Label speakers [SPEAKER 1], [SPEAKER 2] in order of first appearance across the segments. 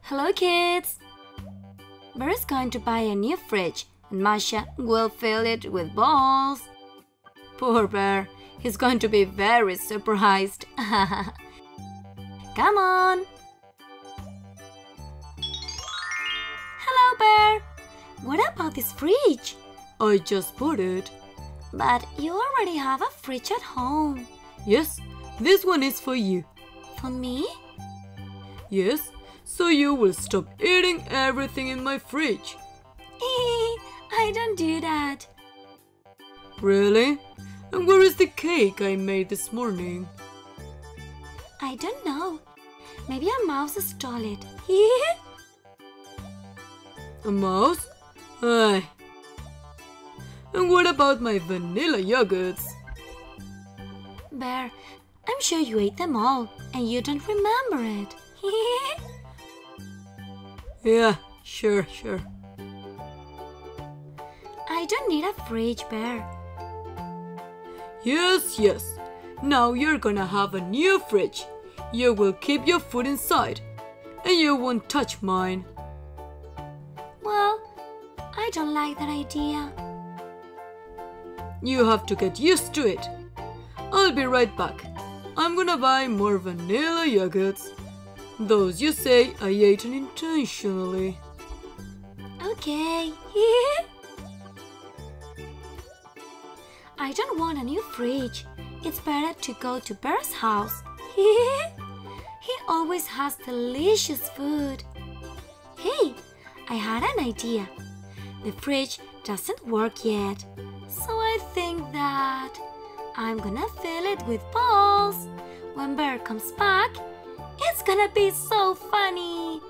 [SPEAKER 1] Hello kids! Bear is going to buy a new fridge and Masha will fill it with balls. Poor Bear, he's going to be very surprised. Come on! Hello Bear! What about this fridge?
[SPEAKER 2] I just bought it.
[SPEAKER 1] But you already have a fridge at home.
[SPEAKER 2] Yes, this one is for you.
[SPEAKER 1] For me?
[SPEAKER 2] Yes, so you will stop eating everything in my fridge.
[SPEAKER 1] I don't do that.
[SPEAKER 2] Really? And where is the cake I made this morning?
[SPEAKER 1] I don't know. Maybe a mouse stole it.
[SPEAKER 2] A mouse? Aye. And what about my vanilla yogurts?
[SPEAKER 1] Bear, I'm sure you ate them all and you don't remember it.
[SPEAKER 2] Yeah, sure.
[SPEAKER 1] I don't need a fridge, Bear.
[SPEAKER 2] Yes. Now you're gonna have a new fridge. You will keep your food inside and you won't touch mine.
[SPEAKER 1] Well, I don't like that idea.
[SPEAKER 2] You have to get used to it. I'll be right back. I'm gonna buy more vanilla yogurts. Those you say I ate unintentionally.
[SPEAKER 1] Okay. I don't want a new fridge. It's better to go to Bear's house. He always has delicious food. Hey, I had an idea. The fridge doesn't work yet, so I think that I'm gonna fill it with balls. When Bear comes back, it's gonna be so funny.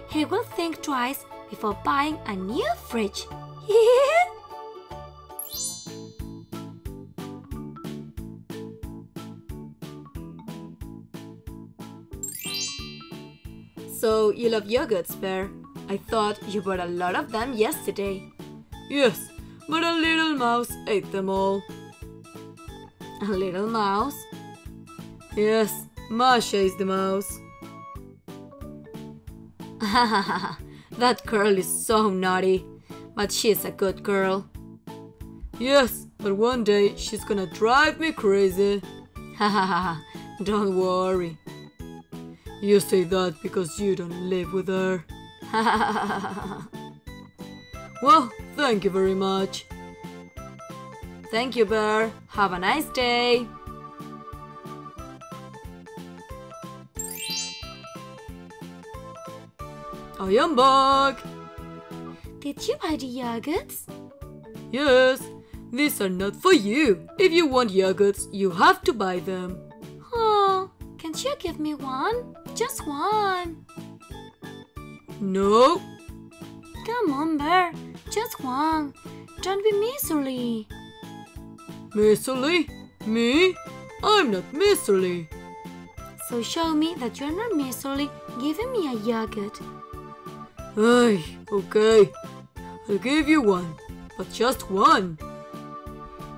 [SPEAKER 1] He will think twice before buying a new fridge.
[SPEAKER 2] So you love yogurts, Bear? I thought you bought a lot of them yesterday. Yes, but a little mouse ate them all.
[SPEAKER 1] A little mouse?
[SPEAKER 2] Yes, Masha is the mouse.
[SPEAKER 1] That girl is so naughty, but she's a good girl.
[SPEAKER 2] Yes, but one day she's gonna drive me crazy.
[SPEAKER 1] Don't worry.
[SPEAKER 2] You say that because you don't live with her. Well, thank you very much.
[SPEAKER 1] Thank you, Bear. Have a nice day.
[SPEAKER 2] I am back.
[SPEAKER 1] Did you buy the yogurts?
[SPEAKER 2] Yes, these are not for you. If you want yogurts, you have to buy them.
[SPEAKER 1] Oh, can't you give me one? Just one.
[SPEAKER 2] No.
[SPEAKER 1] Come on, Bear. Just one. Don't be miserly.
[SPEAKER 2] Miserly? Me? I'm not miserly.
[SPEAKER 1] So show me that you're not miserly giving me a yogurt.
[SPEAKER 2] Ay, okay. I'll give you one, but just one.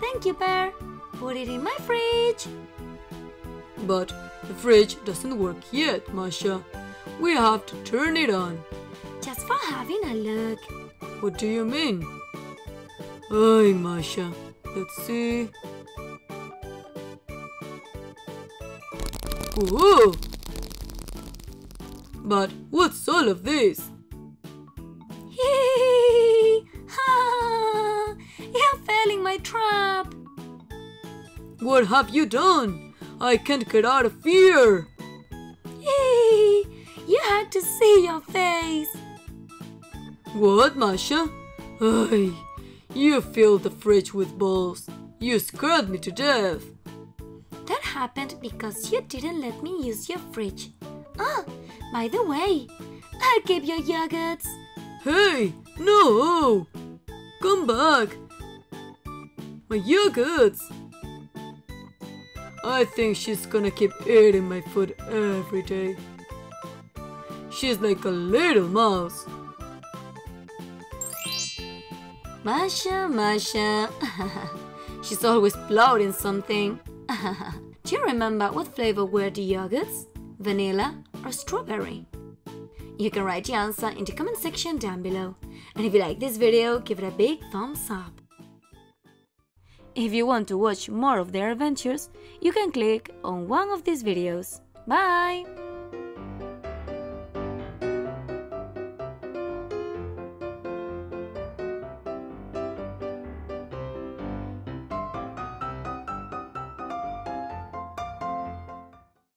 [SPEAKER 1] Thank you, Bear. Put it in my fridge.
[SPEAKER 2] But the fridge doesn't work yet, Masha. We have to turn it on.
[SPEAKER 1] Just for having a look.
[SPEAKER 2] What do you mean? Ay, Masha. Let's see. Ooh! But what's all of this?
[SPEAKER 1] You're failing my trap.
[SPEAKER 2] What have you done? I can't get out of here.
[SPEAKER 1] You had to see your face.
[SPEAKER 2] What, Masha? Ay, you filled the fridge with balls. You scared me to death.
[SPEAKER 1] That happened because you didn't let me use your fridge. Oh, by the way, I'll keep your yogurts.
[SPEAKER 2] Hey, no! Come back! My yogurts! I think she's gonna keep eating my food every day. She's like a little mouse.
[SPEAKER 1] Masha. She's always plotting something. Do you remember what flavor were the yogurts? Vanilla or strawberry? You can write the answer in the comment section down below. And if you like this video, give it a big thumbs up. If you want to watch more of their adventures, you can click on one of these videos. Bye!